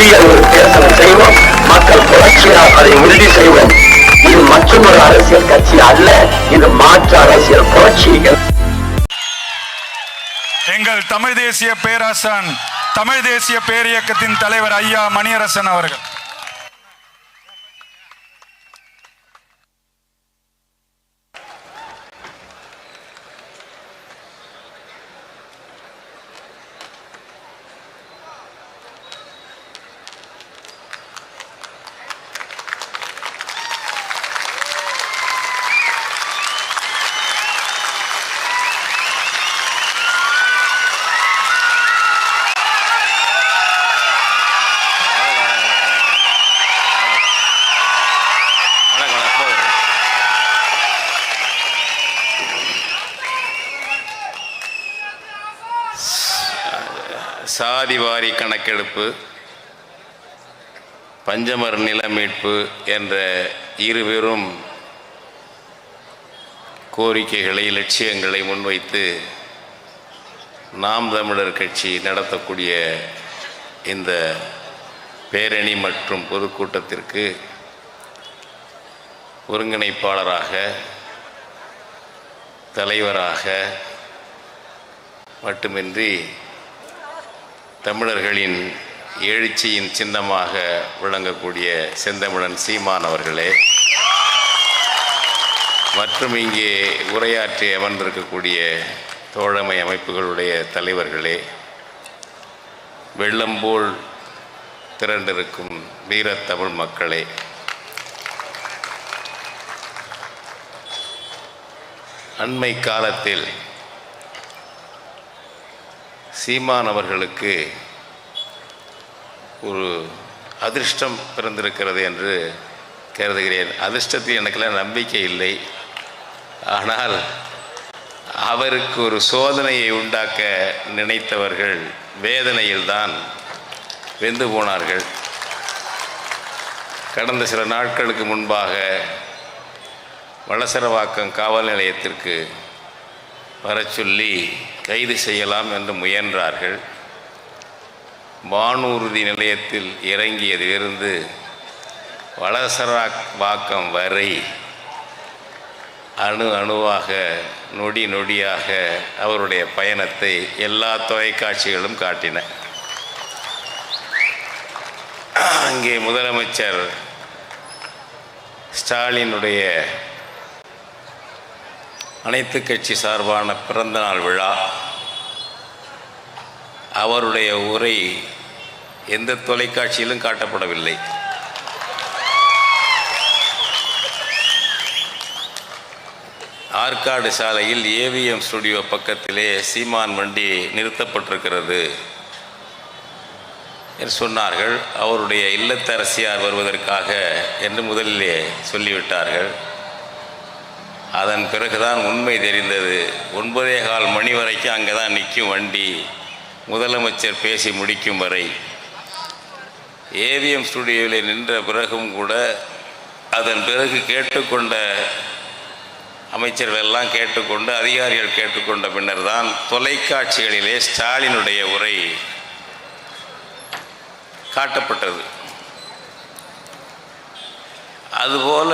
புதிய ஒரு தேர்தல் செய்வோம். மக்கள் புரட்சியால் அதை உறுதி செய்வோம். இது மற்றொரு அரசியல் கட்சி அல்ல, இது மாற்று அரசியல் புரட்சி. எங்கள் தமிழ் தேசிய பேராசான் தமிழ் தேசிய பேரியக்கத்தின் தலைவர் ஐயா மணியரசன் அவர்கள். சாதிவாரி கணக்கெடுப்பு, பஞ்சமர் நில மீட்பு என்ற இருவரும் கோரிக்கைகளை, லட்சியங்களை முன்வைத்து நாம் தமிழர் கட்சி நடத்தக்கூடிய இந்த பேரணி மற்றும் பொதுக்கூட்டத்திற்கு ஒருங்கிணைப்பாளராக, தலைவராக மட்டுமின்றி தமிழர்களின் எழுச்சியின் சின்னமாக விளங்கக்கூடிய செந்தமிழன் சீமான் அவர்களே, மற்றும் இங்கே உரையாற்றி அமர்ந்திருக்கக்கூடிய தோழமை அமைப்புகளுடைய தலைவர்களே, வெள்ளம்போல் திரண்டிருக்கும் வீரத்தமிழ் மக்களே, அண்மை காலத்தில் சீமான் அவர்களுக்கு ஒரு அதிர்ஷ்டம் பிறந்திருக்கிறது என்று கருதுகிறேன். அதிர்ஷ்டத்தில் எனக்கெல்லாம் நம்பிக்கை இல்லை. ஆனால் அவருக்கு ஒரு சோதனையை உண்டாக்க நினைத்தவர்கள் வேதனையில்தான் வெந்து போனார்கள். கடந்த சில நாட்களுக்கு முன்பாக வளசரவாக்கம் காவல் நிலையத்திற்கு வரச் சொல்லி கைது செய்யலாம் என்று முயன்றார்கள். வானூர்தி நிலையத்தில் இறங்கியதிலிருந்து வளசரவாக்கம் வரை அணுவாக, நொடி நொடியாக அவருடைய பயணத்தை எல்லா தொலைக்காட்சிகளும் காட்டின. அங்கே முதலமைச்சர் ஸ்டாலினுடைய அனைத்து கட்சி சார்பான பிறந்தநாள் விழா, அவருடைய உரை எந்த தொலைக்காட்சியிலும் காட்டப்படவில்லை. ஆற்காடு சாலையில் ஏவிஎம் ஸ்டுடியோ பக்கத்திலே சீமான் வண்டி நிறுத்தப்பட்டிருக்கிறது என்று சொன்னார்கள். அவருடைய இல்லத்தரசியார் வருவதற்காக என்று முதலிலே சொல்லிவிட்டார்கள். அதன் பிறகுதான் உண்மை தெரிந்தது. 9:15 மணி வரைக்கும் அங்கே தான் நிற்கும் வண்டி, முதலமைச்சர் பேசி முடிக்கும் வரை. ஏவிஎம் ஸ்டுடியோவில் நின்ற பிறகும் கூட அதன் பிறகு கேட்டுக்கொண்ட அமைச்சர்கள் எல்லாம் கேட்டுக்கொண்டு, அதிகாரிகள் கேட்டுக்கொண்ட பின்னர் தான் தொலைக்காட்சிகளிலே ஸ்டாலினுடைய உரை காட்டப்பட்டது. அதுபோல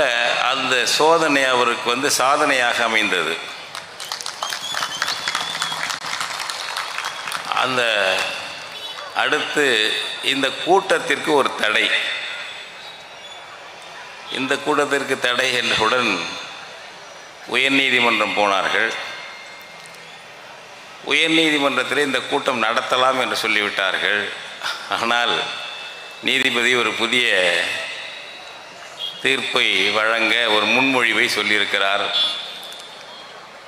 அந்த சோதனை அவருக்கு சாதனையாக அமைந்தது. அந்த அடுத்து இந்த கூட்டத்திற்கு ஒரு தடை. இந்த கூட்டத்திற்கு தடை என்றவுடன் உயர்நீதிமன்றம் போனார்கள். உயர்நீதிமன்றத்தில் இந்த கூட்டம் நடத்தலாம் என்று சொல்லிவிட்டார்கள். ஆனால் நீதிபதி ஒரு புதிய தீர்ப்பை வழங்க ஒரு முன்மொழிவை சொல்லியிருக்கிறார்.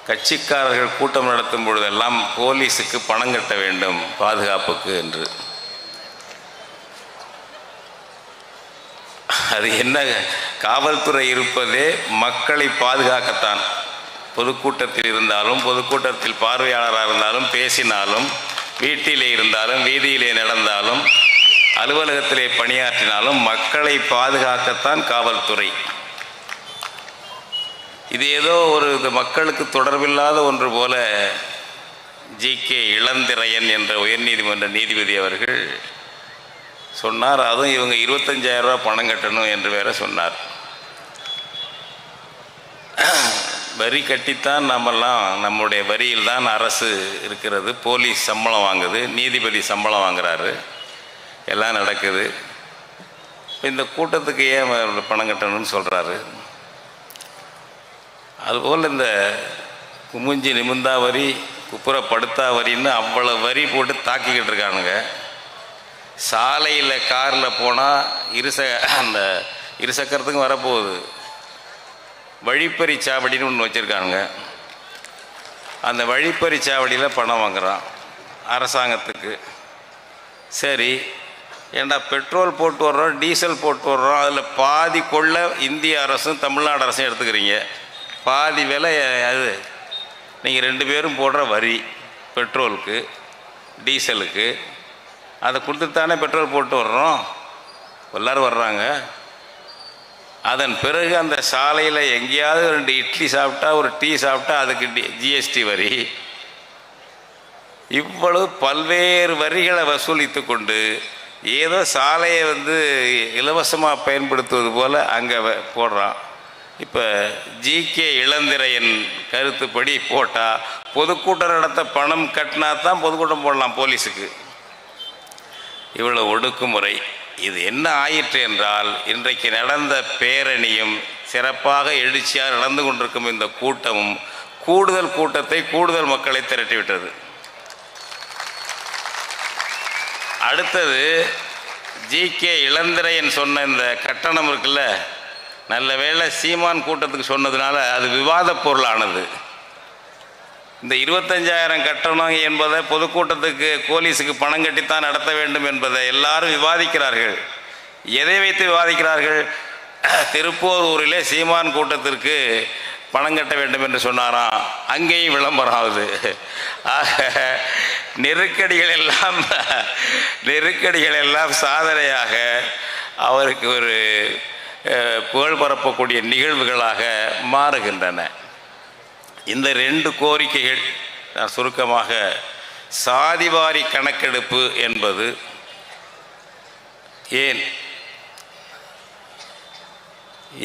கட்சிக்காரர்கள் கூட்டம் நடத்தும் பொழுதெல்லாம் போலீஸுக்கு பணம் கட்ட வேண்டும் பாதுகாப்புக்கு என்று. அது என்ன, காவல்துறை இருப்பதே மக்களை பாதுகாக்கத்தான். பொதுக்கூட்டத்தில் இருந்தாலும், பொதுக்கூட்டத்தில் பார்வையாளராக இருந்தாலும், பேசினாலும், வீட்டிலே இருந்தாலும், வீதியிலே நடந்தாலும், அலுவலகத்திலே பணியாற்றினாலும் மக்களை பாதுகாக்கத்தான் காவல்துறை. இது ஏதோ ஒரு மக்களுக்கு தொடர்பில்லாத ஒன்று போல ஜி.கே. இளந்திரையன் என்ற உயர்நீதிமன்ற நீதிபதி அவர்கள் சொன்னார். அதுவும் இவங்க 25,000 ரூபா பணம் கட்டணும் என்று வேற சொன்னார். வரி கட்டித்தான் நம்மெல்லாம், நம்முடைய வரியில் தான் அரசு இருக்கிறது. போலீஸ் சம்பளம் வாங்குது, நீதிபதி சம்பளம் வாங்குறாரு, எல்லாம் நடக்குது. இந்த கூட்டத்துக்கு ஏன் பணம் கட்டணும்னு சொல்கிறாரு. அதுபோல் இந்த குமிஞ்சி நிமிந்தா வரி, குப்புற படுத்தா வரின்னு அவ்வளோ வரி போட்டு தாக்கிக்கிட்டு இருக்கானுங்க. சாலையில் காரில் போனால் அந்த இருசக்கரத்துக்கும் வரப்போகுது. வழிப்பறி சாவடின்னு ஒன்று வச்சுருக்கானுங்க. அந்த வழிப்பறி சாவடியில் பணம் வாங்குகிறான் அரசாங்கத்துக்கு. சரி, ஏண்டா பெட்ரோல் போட்டு வர்றோம், டீசல் போட்டு வர்றோம், அதில் பாதி கொள்ள இந்திய அரசும் தமிழ்நாடு அரசும் எடுத்துக்கிறீங்க. பாதி விலை அது நீங்கள் 2 பேரும் போடுற வரி பெட்ரோலுக்கு டீசலுக்கு. அதை கொடுத்துட்டானே பெட்ரோல் போட்டு வர்றோம், எல்லோரும் வர்றாங்க. அதன் பிறகு அந்த சாலையில் எங்கேயாவது 2 இட்லி சாப்பிட்டா, ஒரு டீ சாப்பிட்டா அதுக்கு ஜிஎஸ்டி வரி. இவ்வளவு பல்வேறு வரிகளை வசூலித்து கொண்டு ஏதோ சாலையை இலவசமாக பயன்படுத்துவது போல் அங்கே போடுறான். இப்போ ஜிகே இளந்திரையன் கருத்துப்படி போட்டால் பொதுக்கூட்டம் நடத்த பணம் கட்டினா தான் பொதுக்கூட்டம் போடலாம் போலீஸுக்கு. இவ்வளோ ஒடுக்குமுறை. இது என்ன ஆயிற்று என்றால், இன்றைக்கு நடந்த பேரணியும் சிறப்பாக எழுச்சியாக நடந்து கொண்டிருக்கும் இந்த கூட்டமும் கூடுதல் கூட்டத்தை, கூடுதல் மக்களை திரட்டிவிட்டது. அடுத்தது ஜிகே இளந்திரையன் சொன்ன இந்த கட்டணம் இருக்குல்ல, நல்ல வேளை சீமான் கூட்டத்துக்கு சொன்னதுனால அது விவாத பொருளானது. இந்த 25,000 கட்டணம் என்பதை பொதுக்கூட்டத்துக்கு போலீஸுக்கு பணம் கட்டித்தான் நடத்த வேண்டும் என்பதை எல்லாரும் விவாதிக்கிறார்கள். எதை வைத்து விவாதிக்கிறார்கள்? திருப்போரூரிலே சீமான் கூட்டத்திற்கு பணம் கட்ட வேண்டும் என்று சொன்னாராம், அங்கேயும் விளம்பரம் ஆகுது. ஆக நெருக்கடிகள் எல்லாம் சாதனையாக அவருக்கு ஒரு புகழ் பரப்பக்கூடிய நிகழ்வுகளாக மாறுகின்றன. இந்த 2 கோரிக்கைகள் நான் சுருக்கமாக, சாதிவாரி கணக்கெடுப்பு என்பது ஏன்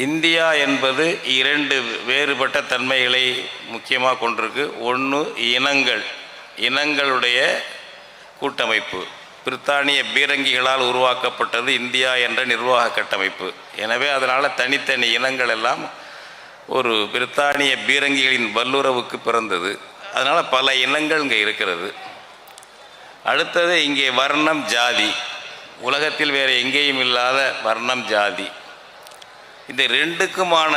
இந்தியா என்பது 2 வேறுபட்ட தன்மைகளை முக்கியமாக கொண்டிருக்கு. ஒன்று இனங்களுடைய கூட்டமைப்பு. பிரித்தானிய பீரங்கிகளால் உருவாக்கப்பட்டது இந்தியா என்ற நிர்வாக கட்டமைப்பு. எனவே அதனால் தனித்தனி இனங்கள் எல்லாம் ஒரு பிரித்தானிய பீரங்கிகளின் வல்லுறவுக்கு பிறந்தது. அதனால் பல இனங்கள் இங்கே இருக்கிறது. அடுத்தது இங்கே வர்ணம், ஜாதி. உலகத்தில் வேறு எங்கேயும் இல்லாத வர்ணம், ஜாதி. இந்த 2க்குமான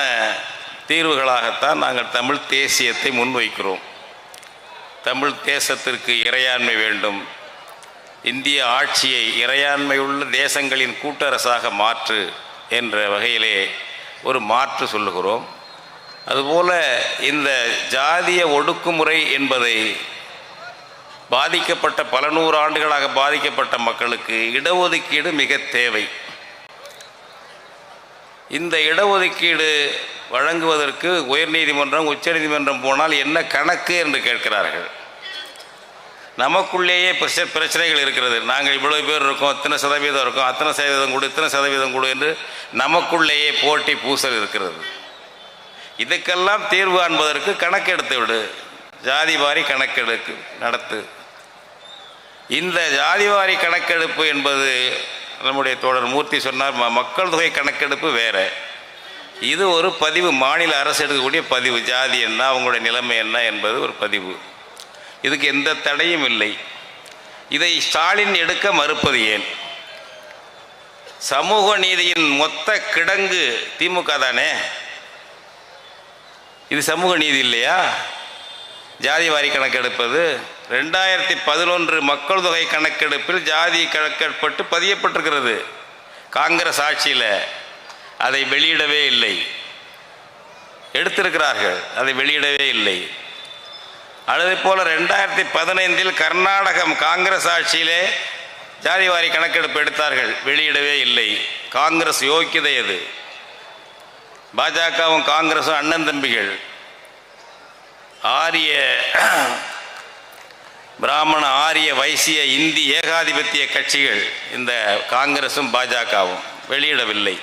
தீர்வுகளாகத்தான் நாங்கள் தமிழ் தேசியத்தை முன்வைக்கிறோம். தமிழ் தேசத்திற்கு இறையாண்மை வேண்டும், இந்திய ஆட்சியை இறையாண்மையுள்ள தேசங்களின் கூட்டரசாக மாற்று என்ற வகையிலே ஒரு மாற்று சொல்லுகிறோம். அதுபோல் இந்த ஜாதிய ஒடுக்குமுறை என்பதை பாதிக்கப்பட்ட பல 100 ஆண்டுகளாக பாதிக்கப்பட்ட மக்களுக்கு இடஒதுக்கீடு மிக தேவை. இந்த இடஒதுக்கீடு வழங்குவதற்கு உயர்நீதிமன்றம், உச்சநீதிமன்றம் போனால் என்ன கணக்கு என்று கேட்கிறார்கள். நமக்குள்ளேயே பிரச்சனைகள் இருக்கிறது. நாங்கள் இவ்வளவு பேர் இருக்கோம், இத்தனை சதவீதம் இருக்கோம், அத்தனை சதவீதம் கொடு, இத்தனை சதவீதம் கொடு என்று நமக்குள்ளேயே போட்டி பூசல் இருக்கிறது. இதுக்கெல்லாம் தீர்வு காண்பதற்கு கணக்கெடுத்து விடு, ஜாதிவாரி கணக்கெடுப்பு நடத்து. இந்த ஜாதிவாரி கணக்கெடுப்பு என்பது நம்முடைய தோழர் மூர்த்தி சொன்னார், மக்கள் தொகை கணக்கெடுப்பு வேறு. இது ஒரு பதிவு, மாநில அரசு எடுக்கக்கூடிய பதிவு. ஜாதி என்ன, அவங்களுடைய நிலைமை என்ன என்பது ஒரு பதிவு. இதுக்கு எந்த தடையும் இல்லை. இதை ஸ்டாலின் எடுக்க மறுப்பது ஏன்? சமூக நீதியின் மொத்த கிடங்கு திமுக தானே. இது சமூக நீதி இல்லையா? ஜாதி வாரி கணக்கெடுப்பது 2011 மக்கள் தொகை கணக்கெடுப்பில் ஜாதி கணக்கெடுப்பட்டு பதியப்பட்டிருக்கிறது. காங்கிரஸ் ஆட்சியில் அதை வெளியிடவே இல்லை. எடுத்திருக்கிறார்கள், அதை வெளியிடவே இல்லை. அதே போல் 2015 கர்நாடகம் காங்கிரஸ் ஆட்சியிலே ஜாதிவாரி கணக்கெடுப்பு எடுத்தார்கள், வெளியிடவே இல்லை. காங்கிரஸ் யோக்கியதை அது. பாஜகவும் காங்கிரஸும் அண்ணன் தம்பிகள். ஆரிய பிராமண ஆரிய வைசிய இந்தி ஏகாதிபத்திய கட்சிகள் இந்த காங்கிரசும் பாஜகவும் வெளியிடவில்லை.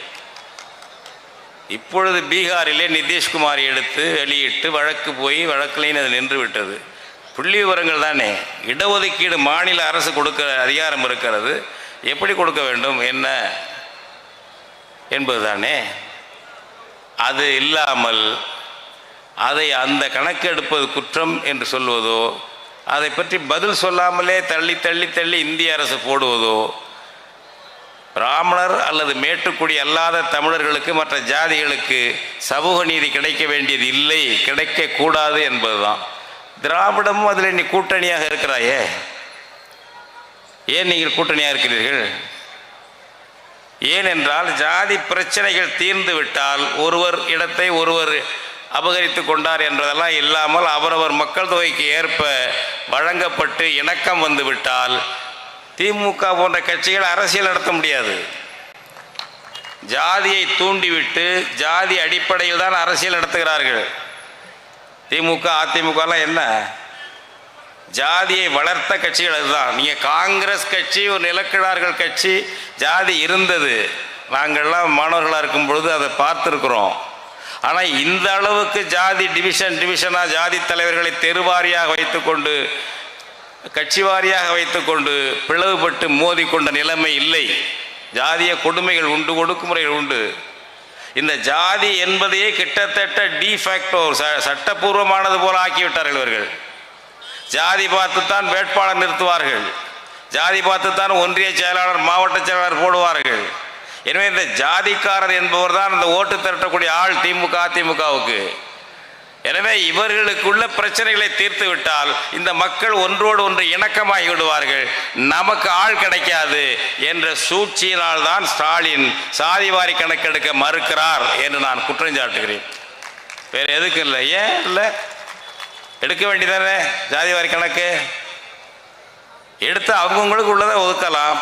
இப்பொழுது பீகாரிலே நிதிஷ்குமார் எடுத்து வெளியிட்டு வழக்கு போய் வழக்கிலையும் அது நின்று விட்டது. புள்ளி விவரங்கள் தானே. இடஒதுக்கீடு மாநில அரசு கொடுக்கிற அதிகாரம் இருக்கிறது, எப்படி கொடுக்க வேண்டும் என்ன என்பது தானே. அது இல்லாமல் அதை அந்த கணக்கெடுப்பது குற்றம் என்று சொல்வதோ, அதை பற்றி பதில் சொல்லாமலே தள்ளி தள்ளி தள்ளி இந்திய அரசு போடுவதோ, பிராமணர் அல்லது மேட்டுக்குடி அல்லாத தமிழர்களுக்கு மற்ற ஜாதிகளுக்கு சமூக நீதி கிடைக்க வேண்டியது இல்லை, கிடைக்கக்கூடாது என்பதுதான். திராவிடமும் அதில் நீ கூட்டணியாக இருக்கிறாயே, ஏன் நீங்கள் கூட்டணியாக இருக்கிறீர்கள்? ஏனென்றால் ஜாதி பிரச்சனைகள் தீர்ந்து விட்டால் ஒருவர் இடத்தை ஒருவர் அபகரித்து கொண்டார் என்பதெல்லாம் இல்லாமல் அவரவர் மக்கள் தொகைக்கு ஏற்ப வழங்கப்பட்டு இணக்கம் வந்துவிட்டால் திமுக போன்ற கட்சிகள் அரசியல் நடத்த முடியாது. ஜாதியை தூண்டிவிட்டு ஜாதி அடிப்படையில் தான் அரசியல் நடத்துகிறார்கள். திமுக அதிமுகலாம் என்ன ஜாதியை வளர்த்த கட்சிகள் அதுதான். நீங்கள் காங்கிரஸ் கட்சி ஒரு நிலக்கிழார்கள் கட்சி, ஜாதி இருந்தது, நாங்கள்லாம் மாணவர்களாக இருக்கும் பொழுது அதை பார்த்துருக்குறோம். ஆனால் இந்த அளவுக்கு ஜாதி டிவிஷனாக ஜாதி தலைவர்களை தெருவாரியாக வைத்துக்கொண்டு கட்சி வாரியாக வைத்துக்கொண்டு பிளவுபட்டு மோதிக்கொண்ட நிலைமை இல்லை. ஜாதிய கொடுமைகள் உண்டு, ஒடுக்குமுறைகள் உண்டு. இந்த ஜாதி என்பதையே கிட்டத்தட்ட டிஃபேக்டோ சட்டப்பூர்வமானது போல ஆக்கிவிட்டார்கள் இவர்கள். ஜாதி பார்த்துத்தான் வேட்பாளர் நிறுத்துவார்கள், ஜாதி பார்த்துத்தான் ஒன்றிய செயலாளர் மாவட்ட செயலாளர் போடுவார்கள். எனவே இந்த ஜாதிக்காரர் என்பவர் தான் இந்த ஓட்டு திரட்டக்கூடிய ஆள் திமுக அதிமுகவுக்கு. எனவே இவர்களுக்குள்ள பிரச்சனைகளை தீர்த்து விட்டால் இந்த மக்கள் ஒன்றோடு ஒன்று இணக்கமாகி விடுவார்கள், நமக்கு ஆள் கிடைக்காது என்ற சூழ்ச்சியினால் தான் ஸ்டாலின் சாதிவாரி கணக்கெடுக்க மறுக்கிறார் என்று நான் குற்றஞ்சாட்டுகிறேன். வேறு எதுக்கு இல்லை. ஏன் இல்லை? எடுக்க வேண்டியதானே ஜாதிவாரி கணக்கு. எடுத்து அவங்கவுங்களுக்கு உள்ளதை ஒதுக்கலாம்.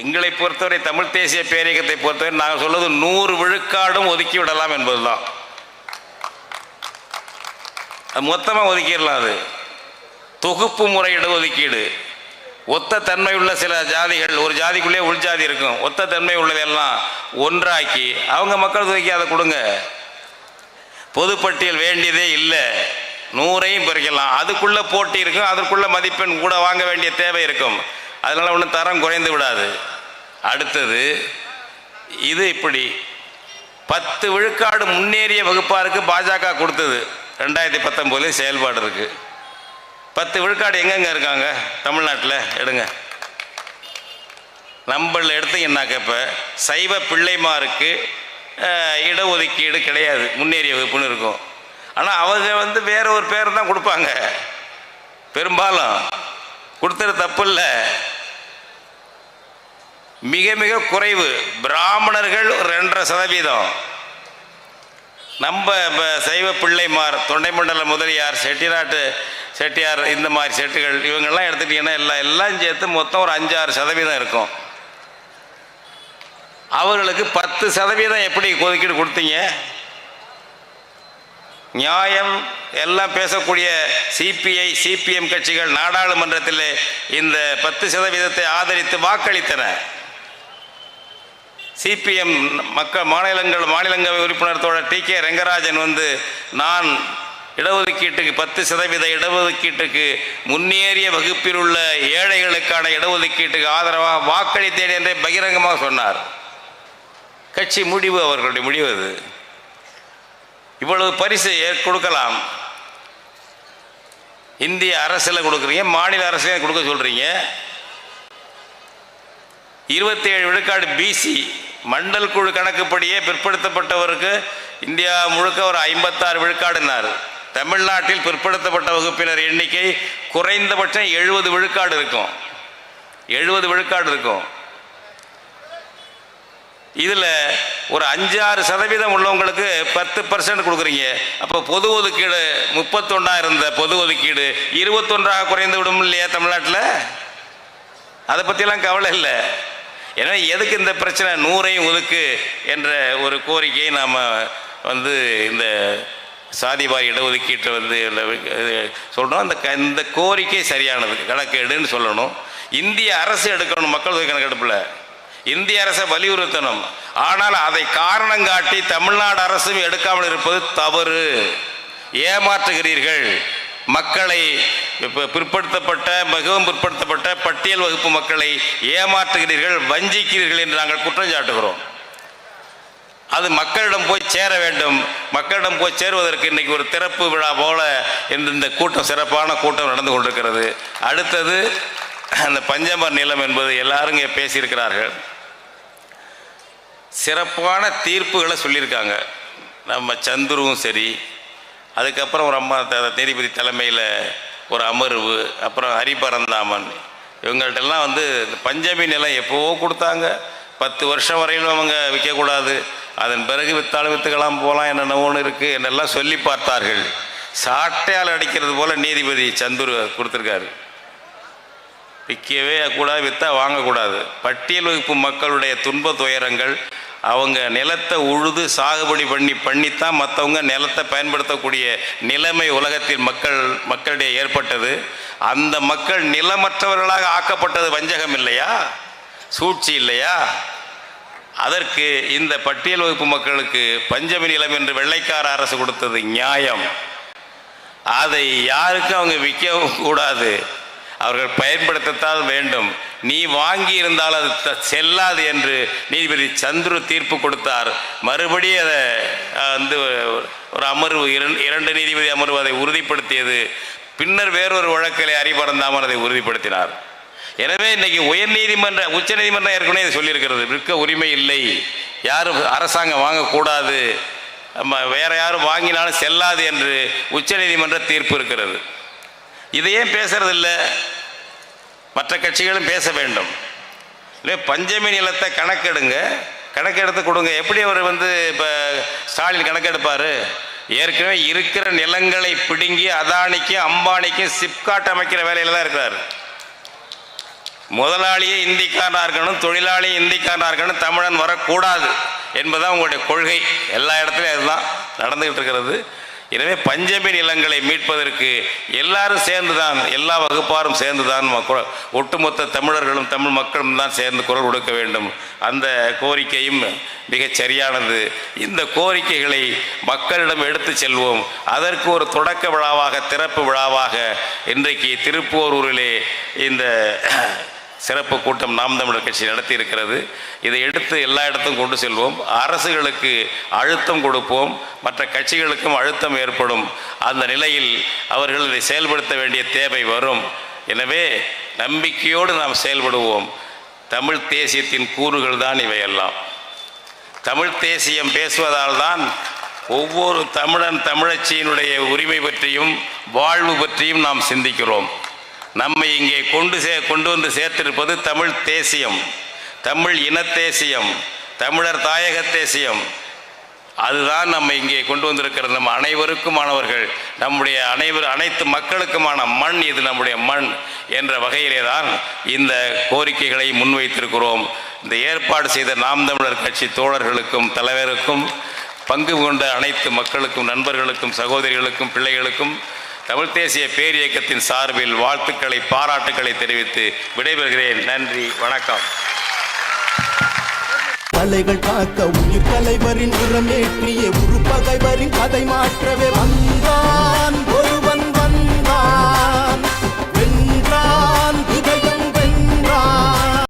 எங்களை பொறுத்தவரை தமிழ் தேசிய பேரியக்கத்தை பொறுத்தவரை நாங்கள் சொல்வது 100 விழுக்காடும் ஒதுக்கி விடலாம் என்பதுதான். அது மொத்தமாக ஒதுக்கிடலாம். அது தொகுப்பு முறை இடஒதுக்கீடு. ஒத்த தன்மை உள்ள சில ஜாதிகள், ஒரு ஜாதிக்குள்ளே உள்ஜாதி இருக்கும், ஒத்த தன்மை உள்ளதெல்லாம் ஒன்றாக்கி அவங்க மக்கள் தொகைக்கு அதை கொடுங்க. பொதுப்பட்டியல் வேண்டியதே இல்லை, 100ஐயும் பறிக்கலாம். அதுக்குள்ள போட்டி இருக்கும், அதற்குள்ள மதிப்பெண் கூட வாங்க வேண்டிய தேவை இருக்கும். அதனால ஒன்றும் தரம் குறைந்து விடாது. அடுத்தது இது இப்படி 10 விழுக்காடு முன்னேறிய வகுப்பாருக்கு பாஜக கொடுத்தது 2019 செயல்பாடு இருக்கு. 10 விழுக்காடு எங்கெங்க இருக்காங்க தமிழ்நாட்டில்? எடுங்க. நம்மள எடுத்தீங்கன்னாக்க இப்போ சைவ பிள்ளைமாருக்கு இடஒதுக்கீடு கிடையாது, முன்னேறிய வகுப்புன்னு இருக்கும். ஆனால் அவங்க வேற ஒரு பேர் தான் கொடுப்பாங்க. பெரும்பாலும் கொடுத்தது தப்பு இல்லை, மிக மிக குறைவு. பிராமணர்கள் 2.5%. நம்ம சைவ பிள்ளைமார், தொண்டைமண்டல முதலியார், செட்டியார் இந்த மாதிரி செட்டுகள் இவங்கெல்லாம் எடுத்துட்டீங்கன்னா எல்லாம் சேர்த்து மொத்தம் ஒரு 5-6% இருக்கும். அவர்களுக்கு 10% எப்படி ஒதுக்கீடு கொடுத்தீங்க? நியாயம் எல்லாம் பேசக்கூடிய சிபிஐ சிபிஎம் கட்சிகள் நாடாளுமன்றத்தில் இந்த 10% ஆதரித்து வாக்களித்தன. சிபிஎம் மாநிலங்களவை உறுப்பினர் தோழர் TK ரெங்கராஜன் நான் இடஒதுக்கீட்டுக்கு 10% இடஒதுக்கீட்டுக்கு முன்னேறிய வகுப்பில் உள்ள ஏழைகளுக்கான இடஒதுக்கீட்டுக்கு ஆதரவாக வாக்களித்தேன் என்றே பகிரங்கமாக சொன்னார். கட்சி முடிவு, அவர்களுடைய முடிவு அது. இவ்வளவு பரிசு கொடுக்கலாம். இந்திய அரசில் கொடுக்குறீங்க, மாநில அரசிலே கொடுக்க சொல்றீங்க. 27 விழுக்காடு பிசி மண்டல் குழு கணக்குப்படியே பிற்படுத்தப்பட்டவருக்கு இந்தியா முழுக்க ஒரு 56 விழுக்காடுனார். தமிழ்நாட்டில் பிற்படுத்தப்பட்ட வகுப்பினர் எண்ணிக்கை குறைந்தபட்சம் 70 விழுக்காடு இருக்கும். 70 விழுக்காடு இருக்கும். இதில் ஒரு 5-6% உள்ளவங்களுக்கு 10% கொடுக்குறீங்க. அப்போ பொது ஒதுக்கீடு 31 இருந்த பொது ஒதுக்கீடு 21 குறைந்து விடும் இல்லையா தமிழ்நாட்டில்? அதை பற்றிலாம் கவலை இல்லை. எனவே எதுக்கு இந்த பிரச்சனை? 100ஐயும் ஒதுக்கு என்ற ஒரு கோரிக்கையை நாம் இந்த சாதிவாரி இடஒதுக்கீட்டை வந்து சொல்கிறோம். இந்த கோரிக்கை சரியானது, கணக்கெடுன்னு சொல்லணும். இந்திய அரசு எடுக்கணும் மக்கள் தொகை கணக்கெடுப்பில், இந்திய அரசை வலியுறுத்தணும். ஆனால் அதை காரணம் காட்டி தமிழ்நாடு அரசும் எடுக்காமல் இருப்பது தவறு. ஏமாற்றுகிறீர்கள் மக்களை, பிற்படுத்தப்பட்ட மிகவும் பிற்படுத்தப்பட்ட பட்டியல் வகுப்பு மக்களை ஏமாற்றுகிறீர்கள், வஞ்சிக்கிறீர்கள் என்று நாங்கள் குற்றம் சாட்டுகிறோம். அது மக்களிடம் போய் சேர வேண்டும். மக்களிடம் போய் சேருவதற்கு இன்றைக்கி ஒரு திறப்பு விழா போல இந்த கூட்டம், சிறப்பான கூட்டம் நடந்து கொண்டிருக்கிறது. அடுத்தது அந்த பஞ்சமர் நிலம் என்பது எல்லாரும் இங்கே பேசியிருக்கிறார்கள். சிறப்பான தீர்ப்புகளை சொல்லியிருக்காங்க. நம்ம சந்துருவும் சரி, அதுக்கப்புறம் ஒரு அம்மா நீதிபதி தலைமையில் ஒரு அமர்வு, அப்புறம் ஹரிபரந்தாமன், இவங்கள்ட்டெல்லாம் வந்து இந்த பஞ்சமி நிலம் எப்போவோ கொடுத்தாங்க. 10 வருஷம் வரையிலும் அவங்க விற்கக்கூடாது, அதன் பிறகு விற்றாலும் விற்றுக்கலாம், போகலாம், என்னென்னவோன்னு இருக்குது என்னெல்லாம் சொல்லி பார்த்தார்கள். சாட்டையால் அடிக்கிறது போல் நீதிபதி சந்துரு கொடுத்துருக்காரு. விற்கவே கூடாது, விற்றா வாங்கக்கூடாது. பட்டியல் வகுப்பு மக்களுடைய துன்ப துயரங்கள், அவங்க நிலத்தை உழுது சாகுபடி பண்ணித்தான் மற்றவங்க நிலத்தை பயன்படுத்தக்கூடிய நிலைமை உலகத்தில் மக்களிடையே ஏற்பட்டது. அந்த மக்கள் நிலமற்றவர்களாக ஆக்கப்பட்டது வஞ்சகம் இல்லையா, சூழ்ச்சி இல்லையா? அதற்கு இந்த பட்டியல் வகுப்பு மக்களுக்கு பஞ்சமி நிலம் என்று வெள்ளைக்கார அரசு கொடுத்தது நியாயம். அதை யாருக்கும் அவங்க விற்கவும் கூடாது, அவர்கள் பயன்படுத்தத்தான் வேண்டும். நீ வாங்கி இருந்தால் அது செல்லாது என்று நீதிபதி சந்துரு தீர்ப்பு கொடுத்தார். மறுபடியும் அதை வந்து ஒரு அமர்வு, 2 நீதிபதி அமர்வு அதை உறுதிப்படுத்தியது. பின்னர் வேறொரு வழக்கில் ஹரிபரந்தாமன் அதை உறுதிப்படுத்தினார். எனவே இன்னைக்கு உச்ச நீதிமன்றம் ஏற்கனவே இதை சொல்லியிருக்கிறது, விற்க உரிமை இல்லை, யாரும் அரசாங்கம் வாங்கக்கூடாது, வேற யாரும் வாங்கினாலும் செல்லாது என்று உச்ச நீதிமன்ற தீர்ப்பு இருக்கிறது. இதையே பேசுறதில்லை, மற்ற கட்சிகளும் பேச வேண்டும். இல்லை, பஞ்சமி நிலத்தை கணக்கெடுங்க, கணக்கெடுத்து கொடுங்க. எப்படி அவர் வந்து இப்போ ஸ்டாலின் கணக்கெடுப்பார்? ஏற்கனவே இருக்கிற நிலங்களை பிடுங்கி அதானிக்கும் அம்பானிக்கும் சிப்காட் அமைக்கிற வேலையில் தான் இருக்கிறார். முதலாளியே இந்திக்காரனாக இருக்கணும், தொழிலாளியும் இந்திக்காரனாக இருக்கணும், தமிழன் வரக்கூடாது என்பதுதான் உங்களுடைய கொள்கை. எல்லா இடத்துலையும் அதுதான் நடந்துகிட்டு இருக்கிறது. எனவே பஞ்சமி நிலங்களை மீட்பதற்கு எல்லாரும் சேர்ந்துதான், எல்லா வகுப்பாரும் சேர்ந்துதான், ஒட்டுமொத்த தமிழர்களும் தமிழ் மக்களும் தான் சேர்ந்து குரல் கொடுக்க வேண்டும். அந்த கோரிக்கையும் மிகச் சரியானது. இந்த கோரிக்கைகளை மக்களிடம் எடுத்து செல்வோம். அதற்கு ஒரு தொடக்க விழாவாக, திறப்பு விழாவாக இன்றைக்கு திருப்போரூரிலே இந்த சிறப்பு கூட்டம் நாம் தமிழர் கட்சி நடத்தி இருக்கிறது. இதை எடுத்து எல்லா இடத்தும் கொண்டு செல்வோம். அரசுகளுக்கு அழுத்தம் கொடுப்போம், மற்ற கட்சிகளுக்கும் அழுத்தம் ஏற்படும். அந்த நிலையில் அவர்கள் இதை செயல்படுத்த வேண்டிய தேவை வரும். எனவே நம்பிக்கையோடு நாம் செயல்படுவோம். தமிழ் தேசியத்தின் கூறுகள் தான் இவையெல்லாம். தமிழ் தேசியம் பேசுவதால் தான் ஒவ்வொரு தமிழன் தமிழச்சியினுடைய உரிமை பற்றியும் வாழ்வு பற்றியும் நாம் சிந்திக்கிறோம். நம்மை இங்கே கொண்டு வந்து சேர்த்திருப்பது தமிழ் தேசியம், தமிழ் இனத்தேசியம், தமிழர் தாயக தேசியம். அதுதான் நம்ம இங்கே கொண்டு வந்திருக்கிறது. நம்ம அனைவருக்குமானவர்கள், நம்முடைய அனைத்து மக்களுக்குமான மண் இது, நம்முடைய மண் என்ற வகையிலே தான் இந்த கோரிக்கைகளை முன்வைத்திருக்கிறோம். இந்த ஏற்பாடு செய்த நாம் தமிழர் கட்சி தோழர்களுக்கும் தலைவருக்கும், பங்கு கொண்ட அனைத்து மக்களுக்கும், நண்பர்களுக்கும், சகோதரிகளுக்கும், பிள்ளைகளுக்கும் தமிழ் தேசிய பேரியக்கத்தின் சார்பில் வாழ்த்துக்களை, பாராட்டுக்களை தெரிவித்து விடைபெறுகிறேன். நன்றி, வணக்கம். தலைகள் காக்க உயிர் தலைவரின் உரமேற்றிய உருப்பகைவரின் கதை மாற்றவே வந்தான்.